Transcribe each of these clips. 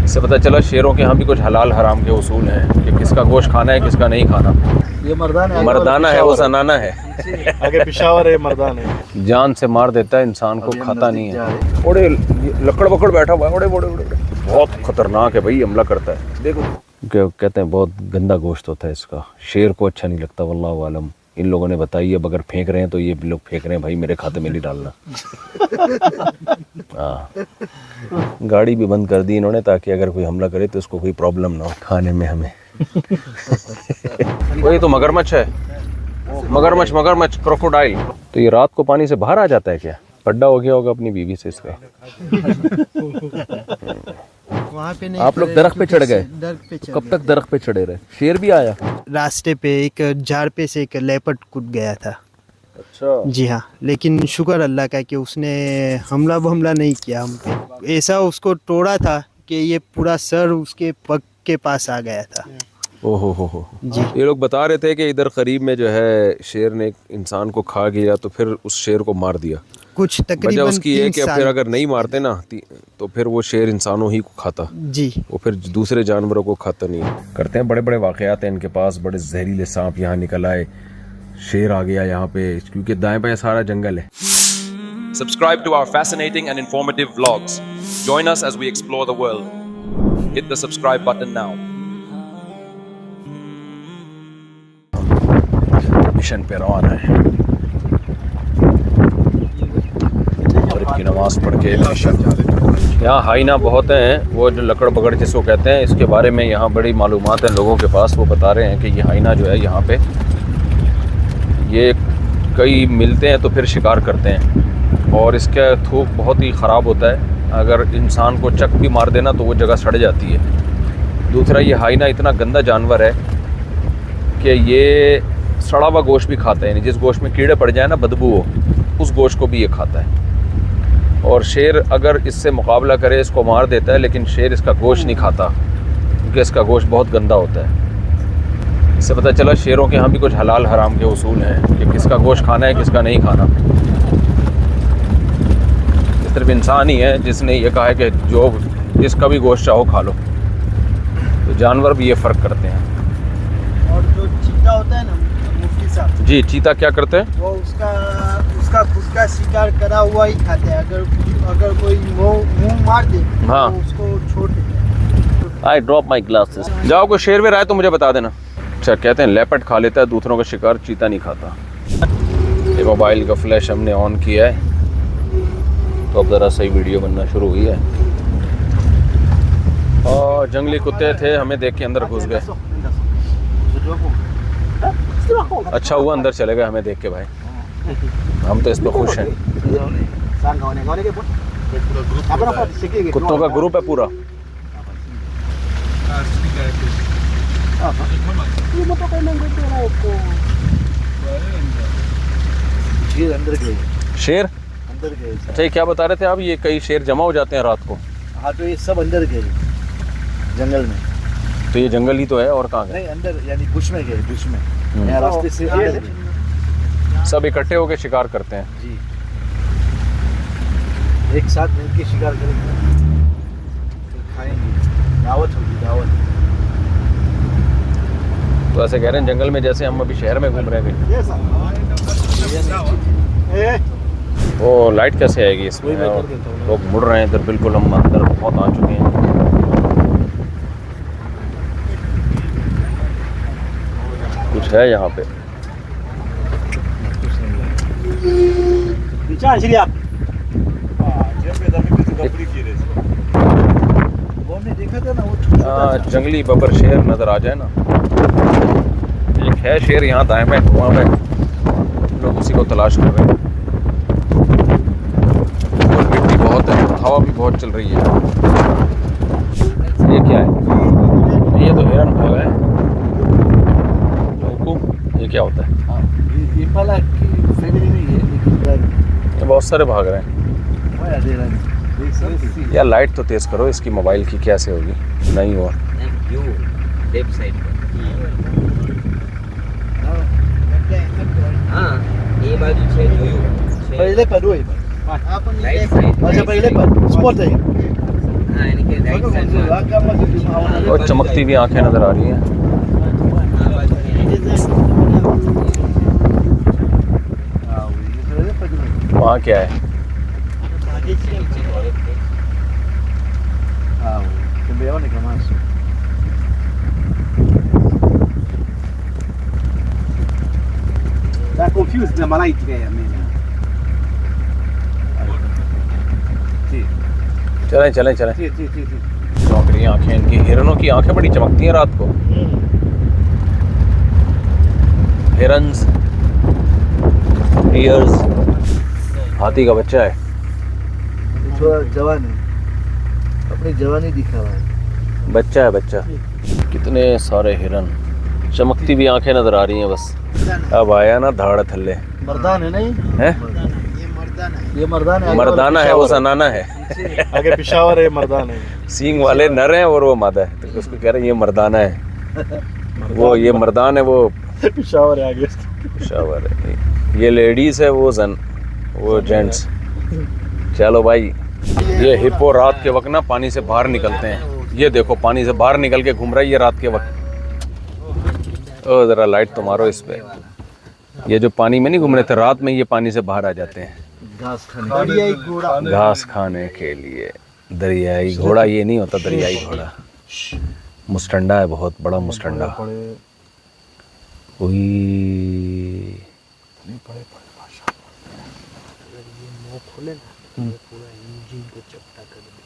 इससे पता चला शेरों के यहाँ भी कुछ हलाल हराम के उसूल हैं कि किसका गोश्त खाना है, किसका नहीं खाना। ये मर्दाना है, वो जनाना है। आगे पिशावर है, मर्दान है। जान से मार देता है, इंसान को खाता नहीं है। बड़े लकड़ बकड़ बैठा हुआ है, बड़े बड़े बड़े बहुत खतरनाक है भाई, हमला करता है। देखो कहते हैं बहुत गंदा गोश्त होता है इसका, शेर को अच्छा नहीं लगता। वल्लाहु आलम, इन लोगों ने बताई है, अगर फेंक रहे हैं तो ये लोग फेंक रहे हैं भाई, मेरे खाते में नहीं डालना। हाँ, गाड़ी भी बंद कर दी इन्होंने ताकि अगर कोई हमला करे तो उसको कोई प्रॉब्लम ना हो खाने में हमें। वही तो मगरमच्छ है, मगरमच्छ मगरमच्छ क्रोकोडाइल। तो ये रात को पानी से बाहर आ जाता है क्या? पड्डा हो गया होगा अपनी बीवी से इसका। वहाँ पे नहीं, आप लोग दरख्त पे चढ़ गए? कब तक दरख्त पे चढ़े रहे? शेर भी आया? रास्ते पे एक झाड़ पे से एक लेपर्ड कूद गया था। अच्छा जी हाँ, लेकिन शुक्र अल्लाह का कि उसने हमला नहीं किया हम पे। ऐसा उसको तोड़ा था कि ये पूरा सर उसके पग के पास आ गया था। ओहो हो जी। ये लोग बता रहे थे कि इधर करीब में जो है शेर ने एक इंसान को खा गया, तो फिर उस शेर को मार दिया। कुछ वजह तकरीबन उसकी है 3 कि फिर साल। अगर नहीं मारते ना तो फिर वो शेर इंसानों ही को खाता, जी। वो फिर दूसरे जानवरों को खाता नहीं करते हैं। बड़े बड़े वाकयात हैं इनके पास, बड़े जहरीले सांप यहाँ निकल आए, शेर आ गया यहाँ पे, क्योंकि दाएं बाएं सारा जंगल है। Subscribe to our fascinating and informative vlogs. Join us as we explore the world. Hit the subscribe button now. Mission पे रवाना है और की नमाज पढ़ के मिशन। यहाँ हाइना बहुत हैं, वो जो लकड़ बगड़ जिसको कहते हैं, इसके बारे में यहाँ बड़ी मालूमात है लोगों के पास। वो बता रहे हैं कि ये हाइना जो है यहाँ पे ये कई मिलते हैं तो फिर शिकार करते हैं, और इसका थूक बहुत ही ख़राब होता है। अगर इंसान को चक भी मार देना तो वो जगह सड़ जाती है। दूसरा, ये हाइना इतना गंदा जानवर है कि ये सड़ा हुआ गोश्त भी खाता है, यानी जिस गोश्त में कीड़े पड़ जाए ना, बदबू हो, उस गोश्त को भी ये खाता है। और शेर अगर इससे मुकाबला करे इसको मार देता है, लेकिन शेर इसका गोश्त नहीं खाता क्योंकि इसका गोश्त बहुत गंदा होता है। इससे पता चला शेरों के यहाँ भी कुछ हलाल हराम के उसूल हैं कि किसका गोश्त खाना है, किसका नहीं खाना। ये सिर्फ इंसान ही है जिसने ये कहा है कि जो जिसका भी गोश्त चाहो खा लो, तो जानवर भी ये फ़र्क करते हैं। और जो चीता होता है ना मुफ्ती साहब जी, चीता क्या करते हैं? वो उसका खुद का शिकार करा हुआ ही खाते हैं। अगर कोई मुंह मार दे हाँ। तो उसको छोड़ देते हैं। आई ड्रॉप माई ग्लासेस। जाओ, कोई शेर वेर आए तो मुझे बता देना। अच्छा, कहते हैं लेपर्ड खा लेता है दूसरों का शिकार, चीता नहीं खाता। ये मोबाइल का फ्लैश हमने ऑन किया है तो अब ज़रा सही वीडियो बनना शुरू हुई है। और जंगली कुत्ते थे, हमें देख के अंदर घुस गए। अच्छा हुआ अंदर चले गए हमें देख के भाई, हम तो इस पर खुश हैं। कुत्तों का ग्रुप है पूरा। शेर अंदर गए। अच्छा, ये क्या बता रहे थे आप? ये कई शेर जमा हो जाते हैं रात को? हाँ, तो ये सब अंदर गए जंगल में। तो ये जंगल ही तो है, और कहाँ गए? नहीं, अंदर यानी बुश में गए, बुश में। यहाँ रास्ते से अंदर गए। सब इकट्ठे होकर शिकार करते हैं। जी, एक साथ मिलकर शिकार करेंगे, फिर खाएंगे, दावत होगी, दावत। तो ऐसे कह रहे हैं जंगल में जैसे हम अभी शहर में घूम रहे हैं। वो लाइट कैसे आएगी इसमें? और लोग मुड़ रहे हैं इधर, बिल्कुल हम अंदर बहुत आ चुके हैं। कुछ है यहाँ पे? देखा था ना वो जंगली बबर शेर नजर आ जाए ना। एक है शेर यहाँ दाएं में, वहाँ पे लोग उसी को तलाश कर रहे हैं। और मिट्टी बहुत है, हवा भी बहुत चल रही है। ये क्या है? ये तो हिरन भागा है। ये क्या होता है? ये वाला की फैमिली में है, ये बहुत सारे भाग रहे हैं। यार लाइट तो तेज करो इसकी, मोबाइल की कैसे होगी? नहीं हुआ। पहले पर अच्छा, पहले पर स्पॉट है। और चमकती हुई आंखें नजर आ रही हैं। वहाँ क्या है? Está confused na malai ideia mesmo. चलें चलें चलें। Sim, sim, sim, sim. चमक रही आंखें इनकी, हिरणों की आंखें बड़ी चमकती हैं रात को। हिरन्स, डियर्स, हाथी का बच्चा है। थोड़ा जवान है, अपनी जवानी दिखा रहा है। बच्चा है बच्चा। कितने सारे हिरन, चमकती हुई आंखें नजर आ रही हैं बस। अब आया ना धाड़ थल्ले मर्दान है नहीं है, ये मर्दान है। मर्दाना है वो सनाना है। आगे पिशावर है, मर्दान है। सींग वाले नर हैं और वो मादा है, तो उसको कह रहे हैं ये मर्दाना है, वो ये मर्दान है, वो पिशावर है आगे। शावर है। ये लेडीज है, वो वो जेंट्स। चलो भाई, ये हिप्पो रात के वक्त ना पानी से बाहर निकलते हैं। ये देखो पानी से बाहर निकल के घूम रहा है ये रात के वक्त। ओ जरा लाइट तो मारो इस पे। ये जो पानी में नहीं घूम रहे थे, रात में ये पानी से बाहर आ जाते हैं घास खाने, घास खाने के लिए। दरियाई घोड़ा ये नहीं होता, दरियाई घोड़ा मुस्टंडा है, बहुत बड़ा मुस्टंडा।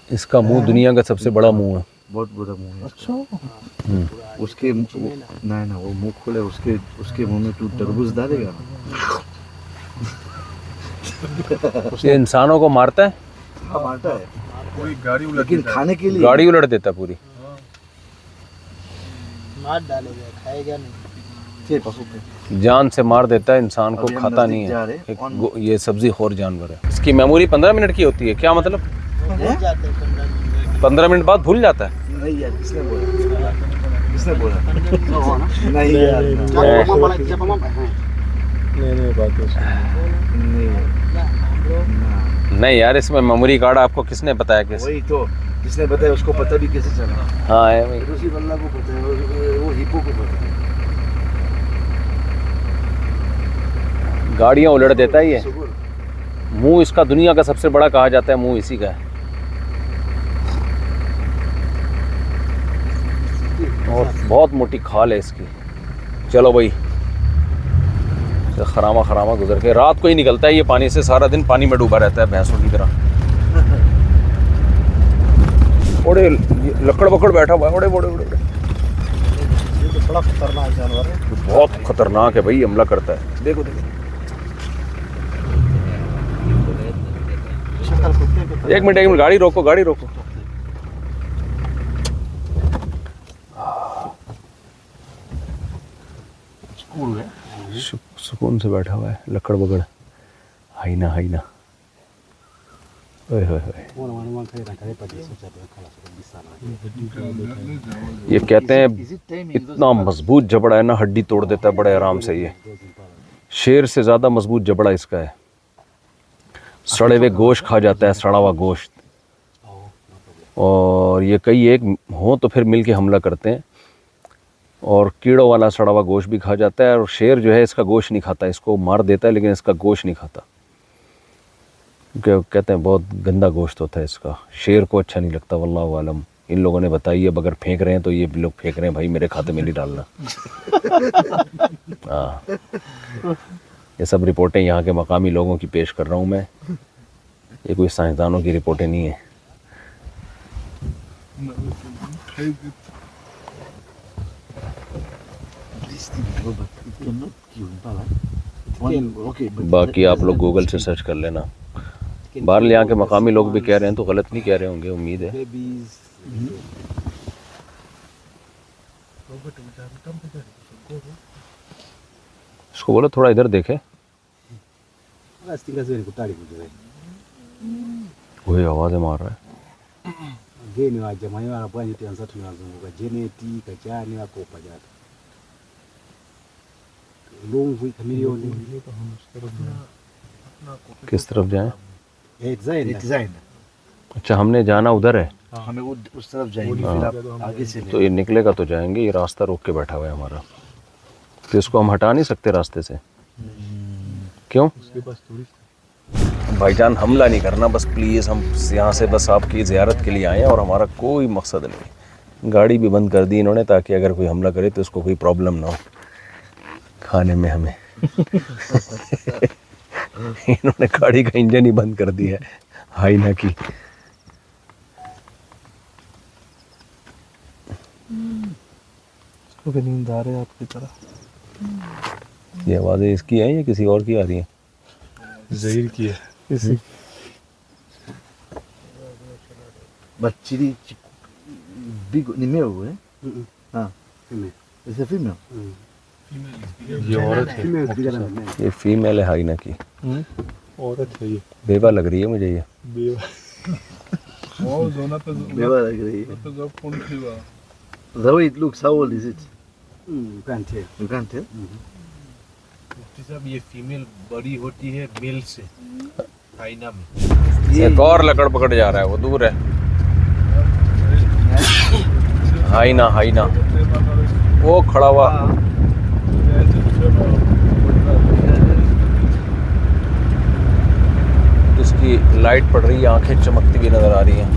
इसका मुंह दुनिया का सबसे बड़ा मुंह है। बहुत बड़ा मुंह है। अच्छा। उसके नहीं ना, वो मुंह खोले, उसके मुंह में तू तरबूज डालेगा। ये इंसानों को मारता है। हाँ मारता है, कोई गाड़ी उलट, लेकिन खाने के लिए गाड़ी उलट देता है पूरी। मार डालेगा, खाएगा नहीं। जान से मार देता है, इंसान को खाता नहीं है। ये सब्जी खोर जानवर है। इसकी मेमोरी 15 मिनट की होती है। क्या मतलब? 15 मिनट बाद भूल जाता है। नहीं यार, किसने बोला? किसने बोला? नहीं यार, नहीं यार, इसमें मेमोरी कार्ड आपको किसने बताया? कैसे? वही तो, जिसने बताया उसको पता भी कैसे चला? हाँ है वही। रूसी बल्ला को पता है, वो हिप्पो को पता है। गाड़ियाँ उलट देता है ये। मुंह इसका दुनिया का सबसे बड़ा कहा जाता है, मुंह इसी का है। और बहुत मोटी खाल है इसकी। चलो भाई, खरामा खरामा गुजर के रात को ही निकलता है ये पानी से, सारा दिन पानी में डूबा रहता है भैंसों की तरह। ओड़े लकड़ बकड़ बैठा हुआ है, ओड़े ओड़े ओड़े। ये तो बड़ा खतरनाक जानवर है। बहुत खतरनाक है भाई, हमला करता है। देखो देखो, एक मिनट गाड़ी रोको, गाड़ी रोको। सुकून से बैठा हुआ है, लकड़ बगड़, हाइना हाइना। ओए होए होए। ये कहते हैं इतना मजबूत जबड़ा है ना, हड्डी तोड़ देता है बड़े आराम से। ये शेर से ज़्यादा मजबूत जबड़ा इसका है। सड़े हुए गोश्त खा जाता है, सड़ा हुआ गोश्त। और ये कई एक हों तो फिर मिल के हमला करते हैं। और कीड़ों वाला सड़ा हुआ गोश्त भी खा जाता है। और शेर जो है इसका गोश्त नहीं खाता, इसको मार देता है लेकिन इसका गोश्त नहीं खाता, क्योंकि कहते हैं बहुत गंदा गोश्त होता है इसका। शेर को अच्छा नहीं लगता, वल्लाहु आलम। इन लोगों ने बताई है, अगर फेंक रहे हैं तो ये लोग फेंक रहे हैं भाई, मेरे खाते में नहीं डालना। हाँ, ये सब रिपोर्टें यहाँ के मकामी लोगों की पेश कर रहा हूँ मैं, ये कोई साइंसदानों की रिपोर्टें नहीं है। बाकी आप लोग गूगल से सर्च कर लेना। बाहर यहाँ के मकामी लोग भी कह रहे हैं तो गलत नहीं कह रहे होंगे, उम्मीद है। इसको बोलो थोड़ा इधर देखे। वही आवाज़ें मार रहा है। किस तरफ जाएं? अच्छा, हमने जाना उधर है, हमें वो उस तरफ जाएंगे, फिर आप आगे से तो ये निकलेगा तो जाएंगे। ये रास्ता रोक के बैठा हुआ है हमारा, तो इसको हम हटा नहीं सकते रास्ते से। क्यों भाईजान, हमला नहीं करना बस प्लीज़। हम यहाँ से बस आपकी ज़ियारत के लिए आए हैं और हमारा कोई मकसद नहीं। गाड़ी भी बंद कर दी इन्होंने ताकि अगर कोई हमला करे तो उसको कोई प्रॉब्लम ना हो खाने में हमें। इन्होंने गाड़ी का इंजन ही बंद कर दिया है हाइना की। इसको भी नींद आ रही है आपकी तरह। ये आवाज़ें इसकी हैं या किसी और की आ रही हैं? जहीर की है इसी। बच्ची big ni male है? हाँ female। इसे female? ये औरत है। ये फीमेल है हाइना की, औरत है ये। बेवा लग रही है मुझे ये। बेवा लग रही है। The way it looks, how old is it? You can't tell. You can't tell? मुफ्ती साहब ये फीमेल बड़ी होती है मेल से हाइना में। एक और लकड़ पकड़ जा रहा है, वो दूर है। हाइना हाइना वो खड़ा हुआ। इसकी लाइट पड़ रही है, आंखें चमकती हुई नजर आ रही हैं।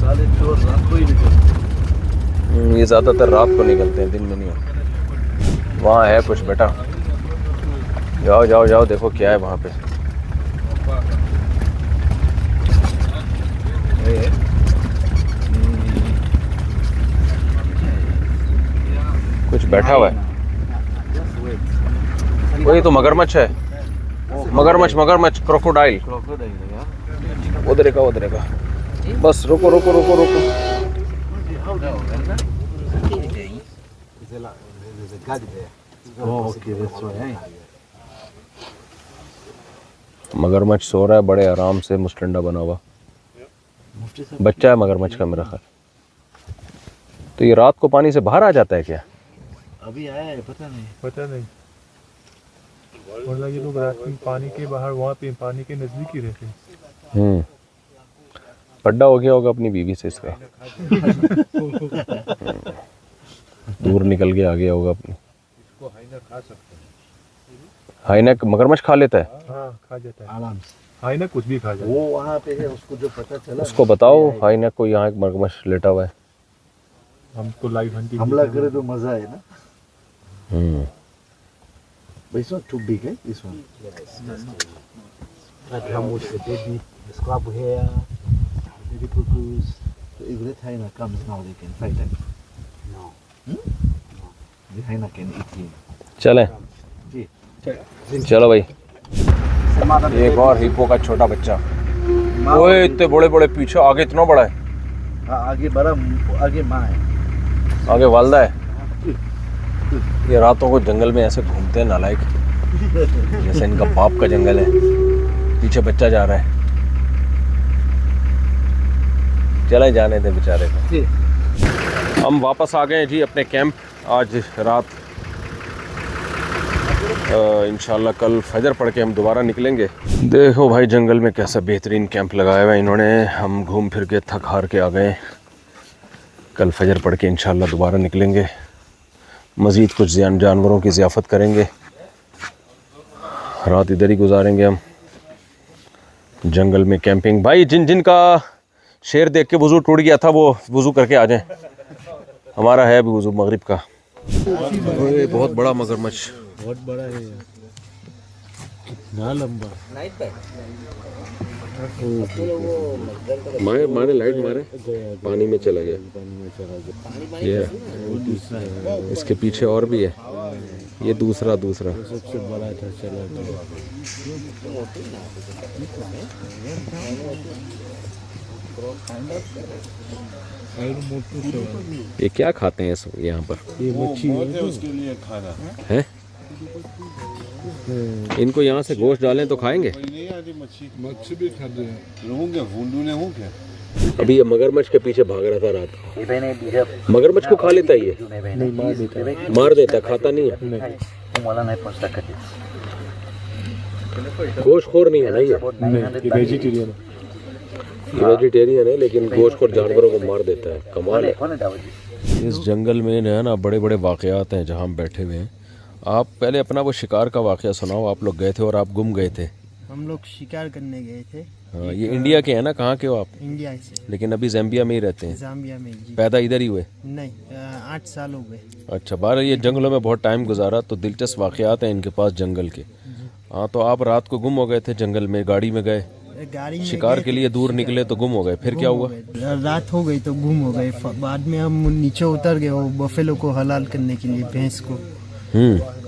साले चोर रात को ही निकलते। ये ज़्यादातर रात को निकलते हैं, दिन में नहीं। वहाँ है कुछ बेटा, जाओ जाओ जाओ, देखो क्या है वहाँ पे। कुछ बैठा हुआ है। वही तो मगरमच्छ है, मगरमच्छ मगरमच्छ, क्रोकोडाइल। उधर का उधर का। बस रुको रुको रुको रुको। मगरमच्छ सो रहा है बड़े आराम से, मुस्टंडा बना हुआ। बच्चा है मगरमच्छ का मेरा ख्याल। तो ये रात को पानी से बाहर आ जाता है क्या? अभी आया है, पता नहीं। पता नहीं, मतलब ये लोग रात में पानी के बाहर, वहाँ पे पानी के नजदीक ही रहते हैं। पड्डा हो गया होगा अपनी बीवी से इसका। दूर निकल के आ गया होगा अपनी। इसको हाइना खा सकते हैं। हाइना मगरमच्छ खा लेता है? हाँ खा जाता है आराम से। हाइना कुछ भी खा जाता वो वहाँ पे है, उसको जो पता चला। उसको बताओ हाइना को यहाँ एक मगरमच्छ लेटा हुआ है। है। हमको लाइव हंटिंग हमला करे तो मजा है ना। हम्म। It's not too big, eh? This one. But how much the baby, the scrub hair, the baby cuckoos. So if that hyena comes now, they can fight it. No. The hyena can eat him. चलें जी। चलो भाई। एक और hippo का छोटा बच्चा। ओए इतने बड़े बड़े, पीछे आगे इतना बड़ा है। हाँ आगे बड़ा, आगे माँ है। आगे वालदा है। ये रातों को जंगल में ऐसे घूमते हैं नालायक, जैसे इनका बाप का जंगल है। पीछे बच्चा जा रहा है। चले जाने दे बेचारे को। हम वापस आ गए हैं जी अपने कैंप। आज रात इंशाल्लाह कल फजर पढ़ के हम दोबारा निकलेंगे। देखो भाई जंगल में कैसा बेहतरीन कैंप लगाया हुआ है इन्होंने। हम घूम फिर के थक हार के आ गए। कल फजर पढ़ के इंशाल्लाह दोबारा निकलेंगे। मज़ीद कुछ जानवरों की ज़ियाफ़त करेंगे। रात इधर ही गुजारेंगे हम जंगल में कैंपिंग। भाई जिन जिन का शेर देख के वज़ू टूट गया था वो वज़ू करके आ जाएं। हमारा है अभी वज़ू मगरिब का। बहुत बड़ा मगरमच्छ, बहुत बड़ा है, कितना लंबा। मारे मारे लाइट मारे, पानी में चला गया। ये इसके पीछे और भी है। ये दूसरा सबसे बड़ा था, चला ये क्या खाते हैं यहाँ पर? ये मच्छी है। इनको यहाँ से गोश्त डालें तो खाएंगे? मच्छी भी खाते हैं। अभी ये मगरमच्छ के पीछे भाग रहा था रात को। मगरमच्छ को खा लेता है ये? नहीं, मार देता है। मार देता है, खाता नहीं है। गोश्त खोर नहीं है ना ये? नहीं, ये वेजिटेरियन है। वेजिटेरियन है लेकिन गोश्त और जानवरों को मार देता है। कमाल है। इस जंगल में ना बड़े बड़े वाक़यात हैं जहाँ हम बैठे हुए हैं। आप पहले अपना वो शिकार का वाक़या सुनाओ। आप लोग गए थे और आप गुम गए थे। हम लोग शिकार करने गए थे। हाँ, ये इंडिया के हैं ना? कहाँ के हो आप? इंडिया से। लेकिन अभी ज़ाम्बिया में ही रहते हैं। जाम्बिया में जी। पैदा इधर ही हुए? नहीं, 8 साल हो गए। अच्छा, बारह ये जंगलों में बहुत टाइम गुजारा, तो दिलचस्प वाक़यात हैं इनके पास जंगल के। हाँ, तो आप रात को गुम हो गए थे जंगल में, गाड़ी में गए गाड़ी में शिकार गए के थे, लिए, दूर निकले तो गुम हो गए। फिर क्या हुआ? रात हो गई तो गुम हो गए। बाद में हम नीचे उतर गए वो बफेलो को हलाल करने के लिए, भैंस को।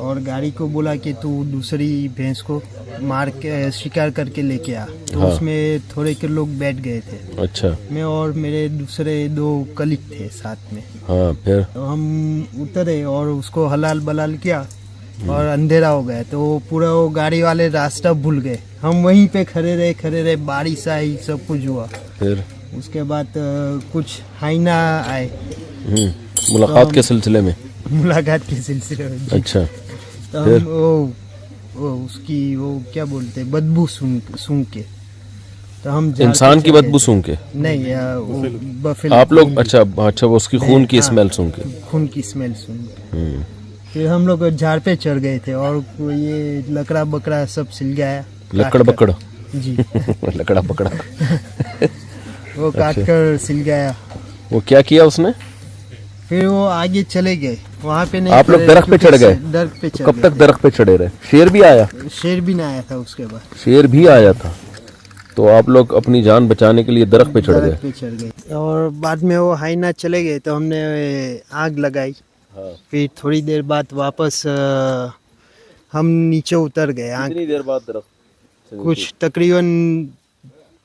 और गाड़ी को बोला कि तू दूसरी भैंस को मार के शिकार करके लेके आ। तो हाँ। उसमें थोड़े के लोग बैठ गए थे। अच्छा। मैं और मेरे दूसरे 2 कलीग थे साथ में। हाँ, फिर? तो हम उतरे और उसको हलाल बलाल किया और अंधेरा हो गया। तो पूरा वो गाड़ी वाले रास्ता भूल गए। हम वहीं पे खड़े रहे, बारिश आई, सब कुछ हुआ। फिर उसके बाद कुछ हाइना आए मुलाकात के सिलसिले में? मुलाकात के सिलसिले में जी। अच्छा। तो हम वो उसकी वो क्या बोलते हैं, बदबू सूंघ के। तो हम इंसान की बदबू सूंघ के? नहीं, वो बफेलो। आप लोग अच्छा वो उसकी खून की हाँ, स्मेल सूंघ के? खून की स्मेल सूंघ के। फिर हम लोग झाड़ पे चढ़ गए थे और ये लकड़ा बकड़ा सब सिल गया। लकड़ बकड़? जी। लकड़ा पकड़ा। वो काट कर सिल गया। वो क्या किया उसने? फिर वो आगे चले गए। वहाँ पे नहीं। आप लोग दरख्त पे चढ़ गए? दरख्त पे चढ़ कब गए तक दरख्त पे चढ़े रहे? शेर भी आया? शेर भी ना आया था उसके बाद। शेर भी आया था? तो आप लोग अपनी जान बचाने के लिए दरख्त पे चढ़ दरख्त गए? पे चढ़ गए। और बाद में वो हाइना चले गए तो हमने आग लगाई। फिर थोड़ी देर बाद वापस हम नीचे उतर गए। कितनी देर बाद दरख्त? कुछ तकरीबन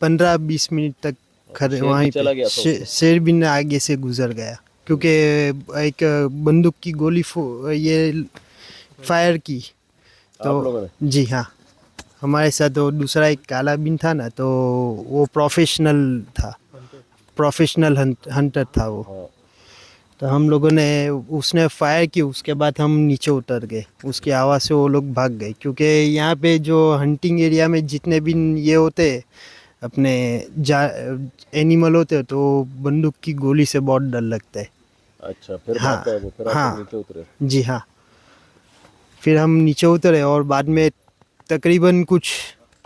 15-20 मिनट तक खड़े शेर भी वहीं चला गया पे। शेर भी ना आगे से गुजर गया क्योंकि एक बंदूक की गोली ये फायर की। तो आप लोगों ने? जी हाँ, हमारे साथ वो दूसरा एक काला बिन था ना, तो वो प्रोफेशनल हंटर था वो। हाँ। तो हम लोगों ने उसने फायर की, उसके बाद हम नीचे उतर गए। उसकी आवाज़ से वो लोग भाग गए क्योंकि यहाँ पे जो हंटिंग एरिया में जितने भी ये होते अपने एनिमल होते हैं, तो बंदूक की गोली से बहुत डर लगता है। अच्छा, फिर हाँ, भाग गए वो, फिर आप हाँ। नीचे उतरे? जी हाँ। फिर हम नीचे उतरे और बाद में तकरीबन कुछ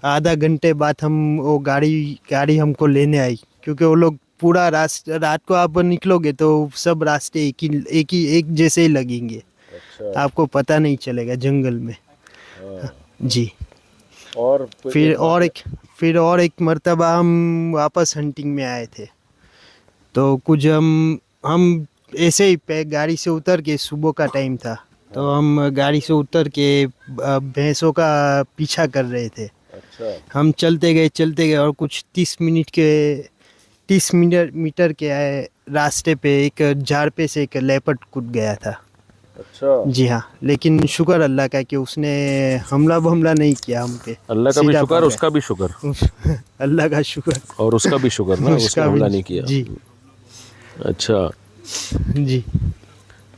आधा घंटे बाद हम वो गाड़ी हमको लेने आई क्योंकि वो लोग पूरा रात को आप निकलोगे तो सब रास्ते एक जैसे ही लगेंगे। अच्छा। आपको पता नहीं चलेगा जंगल में। जी। और फिर एक मर्तबा हम वापस हंटिंग में आए थे। तो कुछ हम ऐसे ही गाड़ी से उतर के, सुबह का टाइम था, तो हम गाड़ी से उतर के भैंसों का पीछा कर रहे थे। अच्छा। हम चलते गए और कुछ 30 मीटर के रास्ते पे एक झाड़ पे से एक लेपर्ड कूद गया था। अच्छा। जी हाँ, लेकिन शुक्र अल्लाह का कि उसने हमला नहीं किया हम पे। अल्लाह का भी सीधा शुक्र, भाग उसका भी शुक्र। गया। अल्लाह का शुक्र और उसका भी शुक्र ना, उसने उसका हमला भी- नहीं किया। जी अच्छा। जी।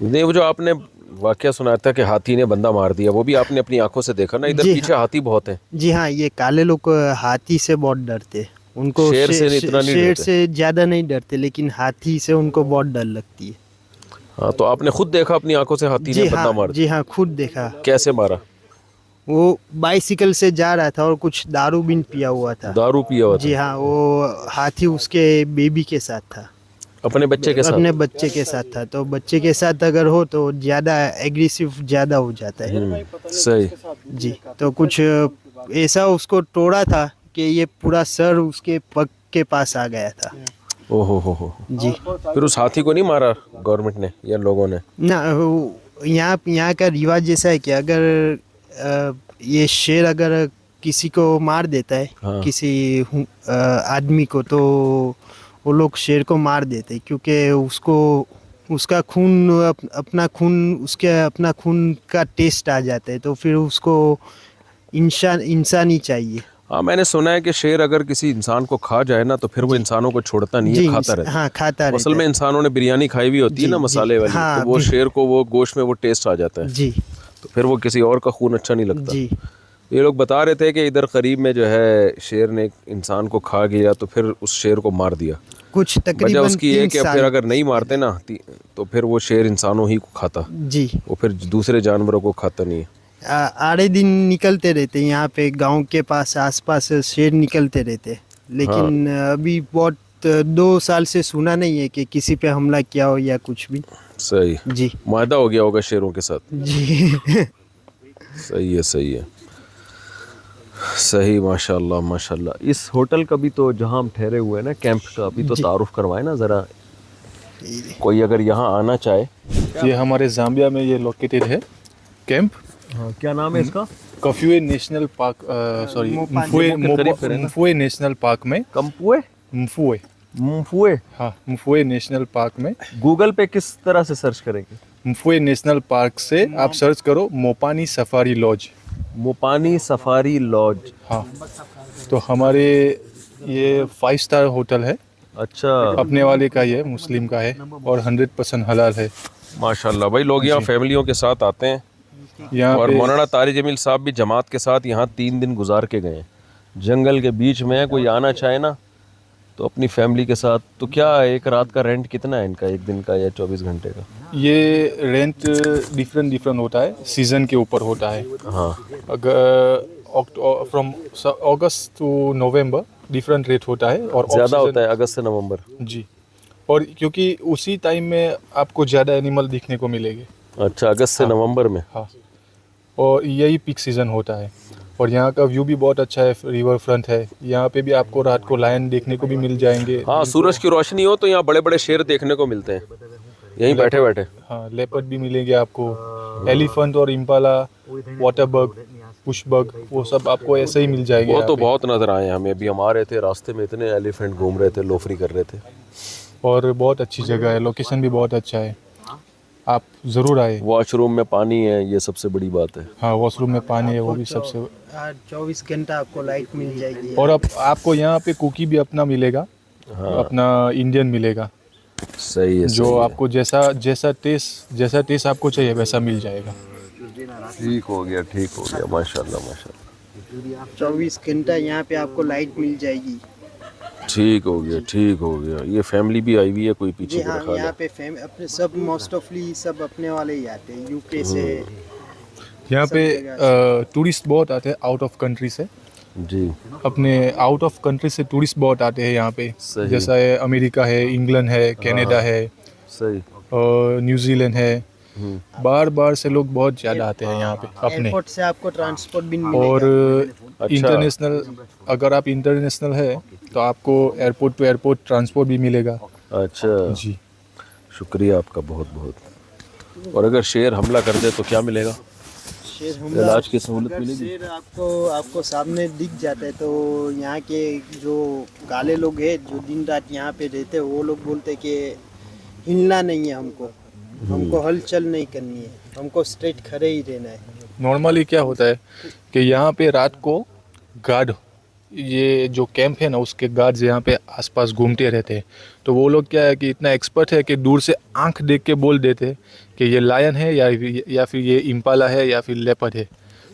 नहीं, वो जो आपने वाकया सुनाया था कि हाथी ने बंदा मार दिया, वो भी आपने अपनी आंखों से देखा ना? इधर जी पीछे हाथी बहुत हैं। जी हाँ, ये काले लोग हाथी से बहुत डरते। उनको शेर से इतना नहीं शेर डरते? से ज़्यादा नहीं डरते, लेकिन हाथी से उनको बहुत डर लगती है। हाँ, तो आपने खुद देखा अपनी आंखों से हाथी ने बंदा मार दिया? जी हाँ, खुद देखा। कैसे मारा? वो बाइसिकल से जा रहा था और कुछ दारू भी पिया हुआ था। दारू पिया हुआ जी था? हाँ, वो हाथी उसके बेबी के साथ था, अपने बच्चे के साथ? अपने बच्चे के साथ था। तो बच्चे के साथ अगर हो तो ज़्यादा एग्रेसिव ज़्यादा हो जाता है। सही। जी। तो कुछ ऐसा उसको तोड़ा था कि ये पूरा सर उसके पग के पास आ गया था। ओहो हो। जी। फिर उस हाथी को नहीं मारा गवर्नमेंट ने या लोगों ने? ना, यहाँ का रिवाज जैसा है कि अगर ये शेर अगर किसी को मार देता है, हाँ। किसी आदमी को, तो वो लोग शेर को मार देते हैं क्योंकि उसका खून का टेस्ट आ जाता है, तो फिर उसको इंसान ही चाहिए। हाँ, मैंने सुना है कि शेर अगर किसी इंसान को खा जाए ना तो फिर वो इंसानों को छोड़ता नहीं है, जी, खाता रहता है। हाँ, खाता रहता असल में है। इंसानों ने बिरयानी खाई भी होती है जी, ना जी, मसाले वाली, हाँ, तो वो भी- शेर को वो गोश्त में वो टेस्ट आ जाता है, जी तो फिर वो किसी और का खून अच्छा नहीं लगता। जी। ये लोग बता रहे थे कि इधर करीब में जो है शेर ने एक इंसान को खा गया तो फिर उस शेर को मार दिया। कुछ वजह तकरीबन उसकी है 3 कि फिर साल। अगर नहीं मारते ना तो फिर वो शेर इंसानों ही को खाता, जी, वो फिर दूसरे जानवरों को खाता नहीं है। आड़े दिन निकलते रहते यहाँ पे, गांव के पास आसपास शेर निकलते रहते, लेकिन अभी बहुत 2 साल से सुना नहीं है कि किसी पे हमला किया हो या कुछ भी। सही, जी मुआहदा हो गया होगा शेरों के साथ। जी सही है, सही है, सही, माशाल्लाह माशाल्लाह। इस होटल का भी तो जहाँ हम ठहरे हुए हैं ना, कैंप का भी तो तारुफ करवाए ना ज़रा, कोई अगर यहाँ आना चाहे। ये हमारे जाम्बिया में ये लोकेटेड है कैंप। हाँ, क्या नाम है इसका? Kafue national park, sorry Mfuwe national park में। कंपुए, म्फुए, मुंफुए। हाँ म्फुए नेशनल पार्क में। गूगल पे किस तरह से सर्च करेंगे? म्फुए नेशनल पार्क से आप सर्च करो Mopani safari lodge. Mopani safari lodge. हाँ, तो हमारे ये 5 स्टार होटल है। अच्छा, अपने वाले का ही है, मुस्लिम का है और 100% हलाल है। माशाल्लाह भाई, लोग यहाँ फैमिलियों के साथ आते हैं। यहाँ और पे मौलाना तारिक जमील साहब भी जमात के साथ यहाँ 3 दिन गुजार के गए हैं। जंगल के बीच में है, कोई आना चाहे ना तो अपनी फैमिली के साथ। तो क्या एक रात का रेंट कितना है इनका, एक दिन का या 24 घंटे का? ये रेंट डिफरेंट होता है, सीज़न के ऊपर होता है। हाँ, अगर from August to November different rate होता है और ज़्यादा होता है अगस्त से नवंबर। जी, और क्योंकि उसी टाइम में आपको ज़्यादा एनिमल दिखने को मिलेंगे। अच्छा, अगस्त से नवंबर में। हाँ, और यही पीक सीज़न होता है। और यहाँ का व्यू भी बहुत अच्छा है, रिवर फ्रंट है। यहाँ पे भी आपको रात को लायन देखने को भी मिल जाएंगे। हाँ, सूरज की रोशनी हो तो यहाँ बड़े बड़े शेर देखने को मिलते हैं यहीं बैठे बैठे। हाँ, लेपर्ड भी मिलेंगे आपको, एलिफेंट और Impala, water bug, push bug, वो सब आपको ऐसे ही मिल जाएंगे। वो यहाँ तो पे। बहुत नज़र आए हमें, अभी हम आ रहे थे रास्ते में इतने एलिफेंट घूम रहे थे, लोफरी कर रहे थे। और बहुत अच्छी जगह है, लोकेशन भी बहुत अच्छा है, आप ज़रूर आए। वॉशरूम में पानी है, ये सबसे बड़ी बात है। हाँ, वॉशरूम में पानी है, वो भी सबसे। 24 घंटा आपको लाइट मिल जाएगी। और अब आपको यहाँ पे कुकी भी अपना मिलेगा। हाँ, अपना इंडियन मिलेगा। सही है, जो सही है। आपको जैसा टेस्ट आपको चाहिए वैसा मिल जाएगा। ठीक हो गया, ठीक हो गया, माशाल्लाह माशाल्लाह। 24 घंटा यहाँ पे आपको लाइट मिल जाएगी। ठीक हो गया, ठीक हो गया। ये फैमिली भी आई हुई है कोई पीछे जी के हाँ, रखा यहाँ है? पे अपने सब मोस्ट ऑफली सब अपने वाले ही आते हैं, यूके से। यहाँ सब पे जगह टूरिस्ट बहुत आते हैं आउट ऑफ कंट्री से। जी, अपने आउट ऑफ कंट्री से टूरिस्ट बहुत आते हैं यहाँ पे। सही। जैसा है अमेरिका है, इंग्लैंड है, कनाडा है सही। और न्यूजीलैंड है। बार से लोग बहुत ज़्यादा आते हैं यहाँ पे अपने। एयरपोर्ट से आपको ट्रांसपोर्ट भी मिलेगा। और अच्छा। इंटरनेशनल, अगर आप इंटरनेशनल है तो आपको एयरपोर्ट टू एयरपोर्ट ट्रांसपोर्ट भी मिलेगा। अच्छा जी, शुक्रिया आपका बहुत बहुत। और अगर शेर हमला कर दे तो क्या मिलेगा? शेर हमला, इलाज की सहूलत अगर मिलेगी? शेर आपको सामने दिख जाता है तो यहाँ के जो काले लोग हैं जो दिन रात यहाँ पे रहते हैं, वो लोग बोलते हैं कि हिलना नहीं है हमको हलचल नहीं करनी है, हमको स्ट्रेट खड़े ही रहना है। नॉर्मली क्या होता है कि यहाँ पे रात को गार्ड, ये जो कैंप है ना उसके गार्ड्स यहाँ पे आसपास घूमते रहते हैं। तो वो लोग क्या है कि इतना एक्सपर्ट है कि दूर से आंख देख के बोल देते हैं कि ये लायन है या फिर ये इम्पाला है या फिर लेपर्ड है।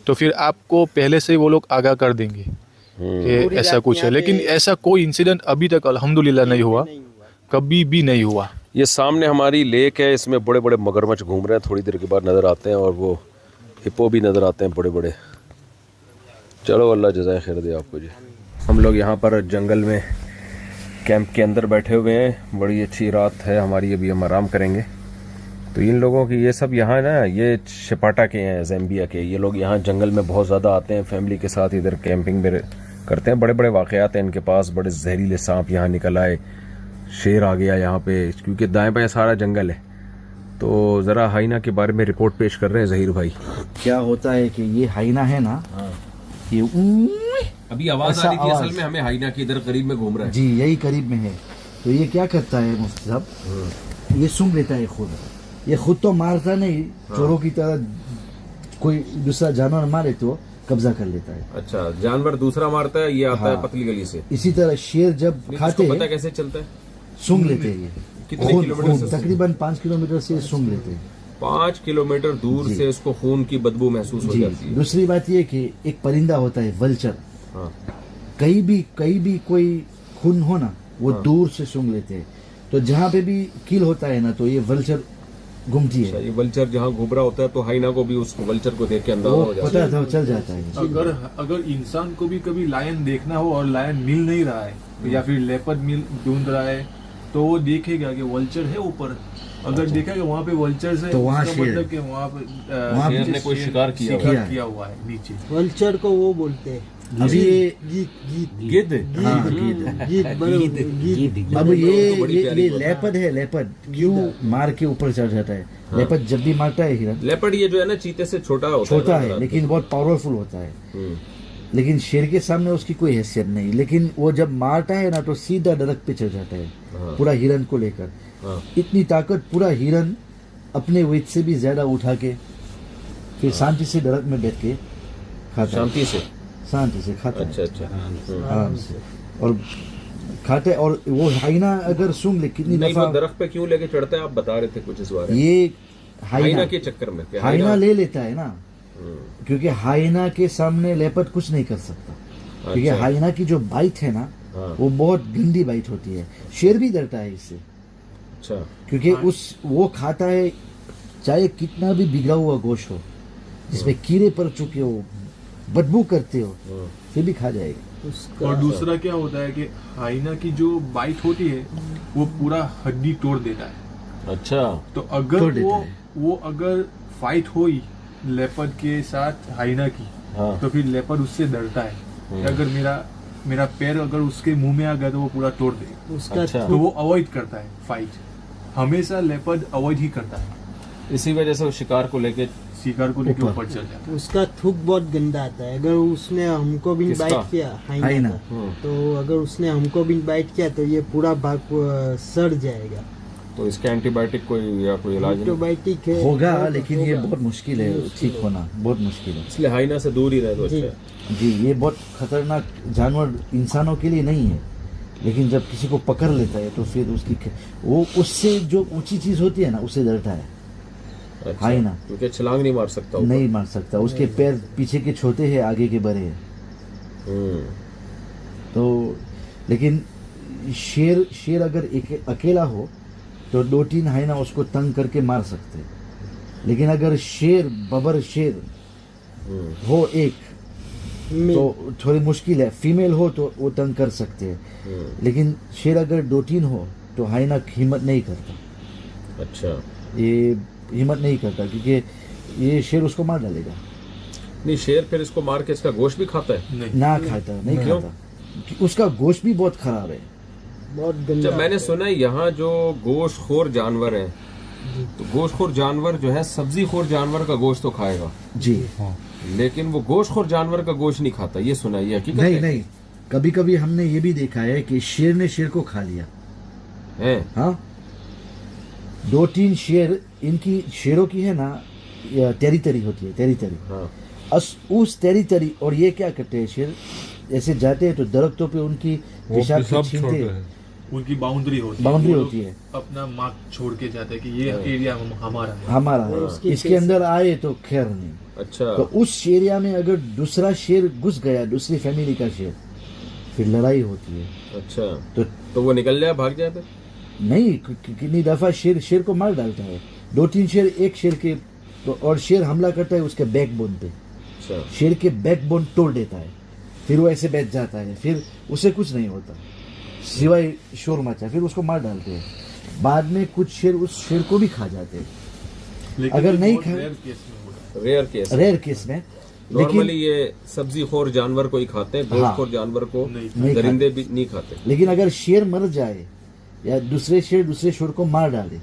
तो फिर आपको पहले से ही वो लोग आगाह कर देंगे कि पूरी ऐसा रात कुछ है। यहाँ लेकिन पे ऐसा कोई इंसिडेंट अभी तक अल्हम्दुलिल्लाह नहीं हुआ, कभी भी नहीं हुआ। ये सामने हमारी लेक है, इसमें बड़े बड़े मगरमच्छ घूम रहे हैं, थोड़ी देर के बाद नज़र आते हैं, और वो हिप्पो भी नज़र आते हैं बड़े बड़े। चलो अल्लाह जज़ाए खैर दे आपको जी। हम लोग यहाँ पर जंगल में कैंप के अंदर बैठे हुए हैं, बड़ी अच्छी रात है हमारी, अभी हम आराम करेंगे। तो इन लोगों की ये सब यहाँ ना, ये शपाटा के हैं, ज़ैम्बिया के। ये लोग यहाँ जंगल में बहुत ज़्यादा आते हैं, फैमिली के साथ इधर कैंपिंग में करते हैं। बड़े बड़े वाक़यात हैं इनके पास, बड़े जहरीले सांप यहाँ निकल आए, शेर आ गया यहाँ पे, क्योंकि दाएं बाएं सारा जंगल है। तो ज़रा हाइना के बारे में रिपोर्ट पेश कर रहे हैं ज़हीर भाई। क्या होता है कि ये हाइना है ना, ये अभी आवाज़ ऐसा आ रही थी, असल आवाज़। में हमें हाइना के इधर करीब में घूम रहा है। जी यही करीब में है। तो ये क्या करता है मुफ्ती साहब, ये सूंघ लेता है खुद। ये खुद तो मारता नहीं, चोरों की तरह कोई दूसरा जानवर मारे तो कब्जा कर लेता है। अच्छा, जानवर दूसरा मारता है, ये आता है हाँ। पतली गली से। इसी तरह शेर जब खाते पता हैं कैसे चलता है? सूंघ लेते हैं ये कितने खून किलोमीटर से? तकरीबन 5 किलोमीटर से सूंघ लेते हैं। 5 किलोमीटर दूर जी। से उसको खून की बदबू महसूस हो जी जाती है। दूसरी बात ये कि एक परिंदा होता है वल्चर, हाँ कहीं भी कोई खून हो ना वो दूर से सूंघ लेते हैं। तो जहाँ पे भी किल होता है ना तो ये वल्चर घूमती अच्छा, है, ये वल्चर जहाँ घूम रहा होता है तो हाइना को भी उस वल्चर को देख के अंदाजा वो हो जाता पता है। था चल जाता है। अगर इंसान को भी कभी लायन देखना हो और लायन मिल नहीं रहा है या फिर लेपर्ड मिल ढूंढ रहा है तो वो देखेगा कि वल्चर है ऊपर। अगर देखेगा वहाँ पे वल्चर्स है तो वहाँ उसका शेर मतलब कि वहाँ पे वहाँ शेर ने कोई शिकार किया हुआ है। किया हुआ है नीचे। वल्चर को वो बोलते हैं अभी ये गीत गीत गिद्ध। हाँ गिद्ध। गीत बड़े गीत अब ये बड़ी प्यारी ये बात। लेपर्ड है, लेपर्ड क्यों मार के ऊपर चढ़ जाता है? लेपर्ड जब भी मारता है हिरन लेपर्ड ये जो है ना चीते से छोटा होता छोटा ना, है लेकिन बहुत पावरफुल होता है। हम्म, लेकिन शेर के सामने उसकी कोई हैसियत नहीं, लेकिन वो जब मारता है ना तो सीधा डरक पे चढ़ जाता है हाँ। पूरा हिरन को लेकर। हाँ। इतनी ताकत, पूरा हिरन अपने वेट से भी ज्यादा उठा के फिर शांति से डरक में बैठ के खाता है, शांति से। शांति से खाता अच्छा है अच्छा। आराम से और खाते हैं। और वो हाइना अगर सूंघ ले कितनी नहीं दफा वो दरख्त पे क्यों लेके चढ़ता है आप बता रहे थे कुछ इस बारे में। ये हाइना हाइना के चक्कर में क्या हाइना ले लेता है ना, हम्म, क्योंकि हाइना के सामने लेपर्ड कुछ नहीं कर सकता। क्योंकि अच्छा। हाइना की जो बाइट है ना हाँ। वो बहुत गंदी बाइट होती है। शेर भी डरता है इससे, अच्छा क्योंकि वो खाता है चाहे कितना भी बिगड़ा हुआ गोश्त हो जिसमें कीड़े पड़ चुके हो, बदबू करते हो, हाँ। फिर भी खा जाएगा। और दूसरा क्या होता है कि हाइना की जो बाइट होती है वो पूरा हड्डी तोड़ देता है। अच्छा तो तोड़ अगर देता है। वो अगर फाइट हुई लेपर्ड के साथ हाइना की हाँ। तो फिर लेपर्ड उससे डरता है कि अगर मेरा पैर अगर उसके मुंह में आ गया तो वो पूरा तोड़ देगा। उसका अच्छा। तो वो अवॉइड करता है फाइट, हमेशा लेपर्ड अवॉइड ही करता है, इसी वजह से वो शिकार को लेके शिकार को लेके ऊपर। ऊपर चल जाता है। उसका थूक बहुत गंदा आता है। अगर उसने हमको भी किसका? बाइट किया हाइना। हाइना का, तो अगर उसने हमको भी बाइट किया तो ये पूरा भाग सड़ जाएगा। तो इसका एंटीबायोटिक कोई या कोई इलाज नहीं, एंटीबायोटिक है होगा लेकिन ये होगा। बहुत मुश्किल है ठीक होना, बहुत मुश्किल है। इसलिए हाइना से दूर ही रहे तो जी। अच्छा है। जी ये बहुत खतरनाक जानवर इंसानों के लिए नहीं है, लेकिन जब किसी को पकड़ लेता है तो फिर वो उससे जो ऊंची चीज होती है ना उससे डरता है। अच्छा, हाइना। क्योंकि छलांग नहीं मार सकता ऊपर। नहीं मार सकता, उसके पैर पीछे के छोटे हैं आगे के बड़े हैं। हम्म, तो लेकिन शेर अगर अकेला हो तो 2-3 हाइना उसको तंग करके मार सकते हैं। लेकिन अगर बबर शेर हो एक तो थोड़ी मुश्किल है, फीमेल हो तो वो तंग कर सकते हैं। लेकिन शेर अगर 2-3 हो तो हाइना हिम्मत नहीं करता, अच्छा ये हिम्मत नहीं करता क्योंकि ये शेर उसको मार डालेगा। नहीं शेर फिर इसको मार के इसका गोश्त भी खाता है। नहीं ना खाता नहीं क्यों? खाता, उसका गोश्त भी बहुत खराब है। बहुत गंदा। जब मैंने सुना है यहाँ जो गोश्तखोर जानवर है तो गोश्तखोर जानवर जो है सब्जी खोर जानवर का गोश्त तो खाएगा, जी लेकिन वो गोश्तखोर जानवर का गोश्त नहीं खाता, ये सुना है, ये हकीकत नहीं है? नहीं, कभी कभी हमने ये भी देखा है कि शेर ने शेर को खा लिया। है? हाँ 2-3 शेर, इनकी शेरों की है ना टेरिटरी होती है, टेरिटरी। हाँ। उस टेरिटरी और ये क्या करते हैं शेर, ऐसे जाते हैं तो दरख्तों पे उनकी पेशाब को छीनते हैं। उनकी बाउंड्री होती है, बाउंड्री वो लोग होती है। अपना मार्क छोड़ के जाते हैं कि ये एरिया हमारा है। हमारा है। उसकी इसके अंदर आए तो खैर नहीं। अच्छा तो उस एरिया में अगर दूसरा शेर घुस गया, दूसरी फैमिली का शेर, फिर लड़ाई होती है। अच्छा तो तो वो निकल जाए, भाग जाए फिर? नहीं कितनी दफा शेर को मार डालता है। 2-3 शेर एक शेर के तो, और शेर हमला करता है उसके बैकबोन पे, अच्छा शेर के बैकबोन तोड़ देता है, फिर वो ऐसे बैठ जाता है, फिर उसे कुछ नहीं होता सिवाय शोर मचा, फिर उसको मार डालते हैं। बाद में कुछ शेर उस शेर को भी खा जाते हैं, लेकिन अगर ये नहीं बहुत खाए- rare case में हो रहा है। Rare case. रेयर केस में। नॉर्मली लेकिन ये सब्जी खोर जानवर को ही खाते हैं, गोश्तखोर जानवर को नहीं दरिंदे भी नहीं खाते। लेकिन अगर शेर मर जाए या दूसरे शेर को मार डाले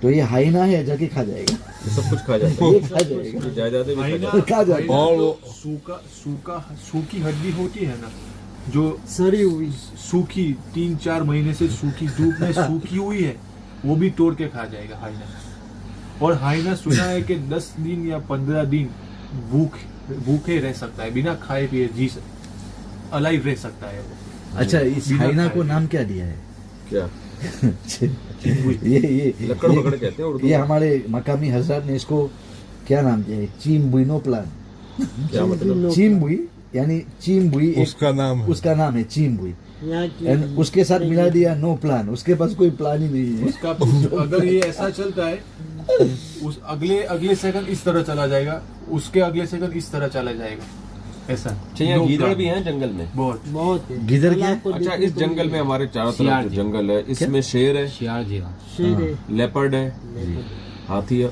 तो ये हाइना है जाके खा जाएगा। ये सब कुछ खा जाता ये है, खा जाएगा, ये जायदादें भी खा हाइना जाती हैं। खा जाएगा। हाइना जो सूखी हड्डी होती है ना, जो सड़ी हुई सूखी 3-4 महीने से सूखी धूप में सूखी हुई है वो भी तोड़ के खा जाएगा हाइना। और हाइना सुना है कि 10 दिन या 15 दिन भूखे रह सकता है, बिना खाए पिए अलाइव रह सकता है वो। अच्छा इस बिना हाइना खाए को पिए। नाम क्या दिया है? क्या? ये लकड़ बकड़ कहते हैं उर्दू ये में। हमारे मकामी हजरत ने इसको क्या नाम दिया है, चीमबुइनो प्लान। क्या मतलब? चीमबुई यानी चीमबुई उसका नाम है। उसका नाम है चीमबुई, यहाँ की एंड उसके साथ मिला दिया नो प्लान, उसके पास कोई प्लान ही नहीं है। उसका अगर ये ऐसा चलता है, उस अगले सेकंड इस तरह चला जाएगा, उसके अगले सेकंड इस तरह चला जाएगा, ऐसा। अच्छा, यहाँ No गीदड़ plan। भी हैं जंगल में? बहुत। बहुत है। गिदड़ कल क्या? आपको अच्छा, देखने इस को जंगल में हमारे चारों तरफ जो जंगल है, इसमें शेर है, शेर है, लेपर्ड है, हाथी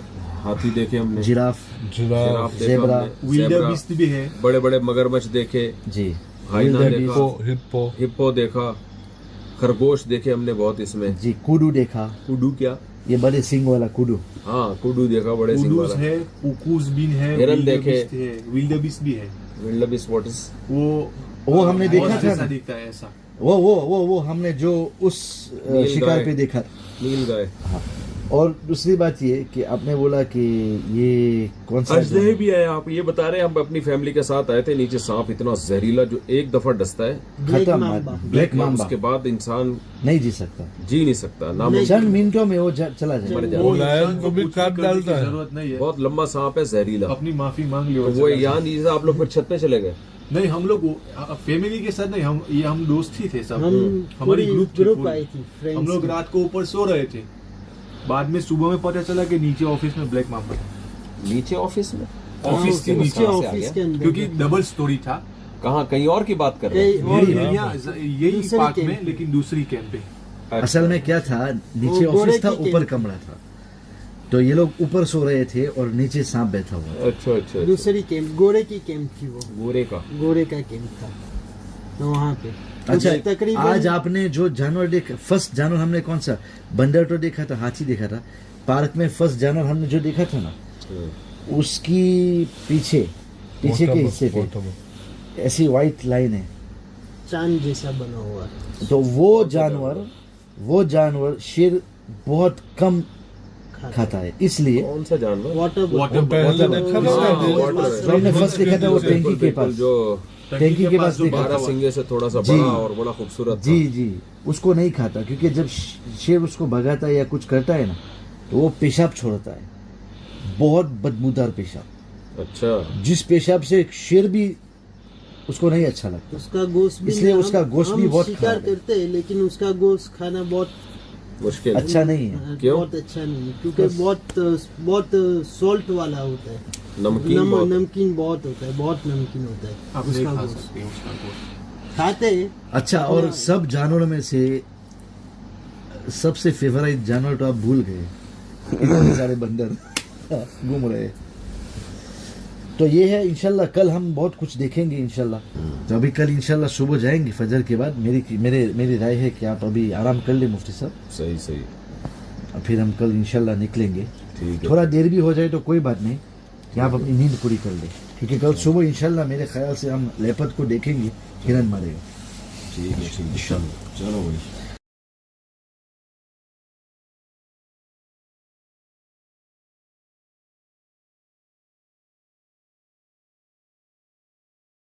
हाथी देखे हमने, जिराफ, जिराफ देखा ज़ेबरा, हमने, विल्डर ज़ेबरा, बीस्ट भी है। बड़े बड़े मगरमच्छ देखे, जी, हाइना wildebeest, देखा, हिप्पो हिप्पो देखा, खरगोश देखे हमने बहुत इसमें। जी, कुडू देखा, कुडू क्या? ये बड़े सिंग वाला कुडू। हाँ, कुडू देखा, बड़े सिंग उडूस वाला। है, पुकूस बीन है, हिरन देखे। विल्डरबीस्ट भी है। विल्डरबीस्ट व्हाट इज? वो हमने देखा बहुत था ऐसा ना। दिखता है ऐसा। वो हमने जो उस नील शिकार गाय। पे देखा। नील गाय। हाँ, और दूसरी बात ये कि आपने बोला कि ये कौन सा अजदहे भी है, आप ये बता रहे हैं। हम अपनी फैमिली के साथ आए थे, नीचे सांप इतना जहरीला जो एक दफा डसता है, खत्म, ब्लैक मांबा, उसके बाद इंसान नहीं जी सकता, जी नहीं सकता, नाम चंद मिनटों में वो चला मर जाए। जाए। वो लायन इंसान को भी कुछ काट करने की डालता है। जरूरत नहीं है। बहुत लंबा सांप है, जहरीला। अपनी माफी मांग लियो। तो वो यहाँ नीचे आप लोग फिर छत पे चले गए? नहीं, हम लोग फैमिली के साथ नहीं, हम दोस्त ही थे सब। हम हमारी पूरी ग्रुप ग्रुप आई थी, friends हम लोग की। रात को ऊपर सो रहे थे। बाद में सुबह में पता चला कि नीचे ऑफिस में ब्लैक मांबा था। नीचे ऑफिस में? ऑफिस के नीचे नीचे, कहाँ से आ ऑफिस गया? के अंदर, क्योंकि डबल स्टोरी था। कहाँ, कहीं और की बात कर रहे हैं? कहीं और यही दूसरी पार्क कैंप में, लेकिन दूसरी कैंप पे। असल में क्या था, नीचे वो गोरे ऑफिस था, की ऊपर टेंट। कमरा था, तो ये लोग ऊपर सो रहे थे और नीचे सांप बैठा हुआ था। अच्छा अच्छा अच्छा। दूसरी कैंप, गोरे की कैंप थी वो, गोरे का? गोरे का कैंप था, तो वहाँ पे अच्छा, तकरीबन आज आपने जो जानवर देखा, फर्स्ट जानवर हमने कौन सा, बंदर तो देखा था, हाथी देखा था। पार्क में फर्स्ट जानवर हमने जो देखा था ना, उसकी पीछे के हिस्से पे ऐसी व्हाइट लाइन है, चांद जैसा बना हुआ है। तो वो जानवर शेर बहुत कम खाता है, इसलिए कौन सा जानवर? वाटर वाटर पहले देखा था ना, जो हमने फर्स्ट देखा था वो टैंकी के पास, जो टैंकी के पास जो देखा बारह था। सिंगे से थोड़ा सा जी। बड़ा और बड़ा खूबसूरत था। जी जी, उसको नहीं खाता, क्योंकि जब शेर उसको भगाता है या कुछ करता है ना, तो वो पेशाब छोड़ता है, बहुत बदबूदार पेशाब, अच्छा, जिस पेशाब से शेर भी उसको नहीं अच्छा लगता। उसका गोश्त भी इसलिए हम- उसका गोश्त भी हम बहुत शिकार खराब है। करते हैं, लेकिन उसका गोश्त खाना बहुत मुश्किल। अच्छा नहीं है। क्यों? बहुत अच्छा नहीं है, क्योंकि बहुत सॉल्ट वाला होता है, नमकीन बहुत। नमकीन बहुत होता है, बहुत नमकीन होता है आप नहीं उसका खा गोश्त। सकते उसका गोश्त। खाते हैं, अच्छा, और सब जानवरों में से सबसे फेवरेट जानवर तो आप भूल गए, इतने सारे बंदर घूम रहे हैं। तो ये है, इंशाल्लाह कल हम बहुत कुछ देखेंगे इंशाल्लाह। तो अभी कल इंशाल्लाह सुबह जाएंगे फजर के बाद। मेरी राय है कि आप अभी आराम कर ले मुफ्ती साहब, सही सही, और फिर हम कल इंशाल्लाह निकलेंगे। ठीक है। थोड़ा देर भी हो जाए तो कोई बात नहीं, कि आप अपनी नींद पूरी कर ले, क्योंकि कल सुबह इंशाल्लाह मेरे ख्याल से हम लेपर्ड को देखेंगे, हिरन मारेगा। ठीक है, ठीक है, चलो भाई।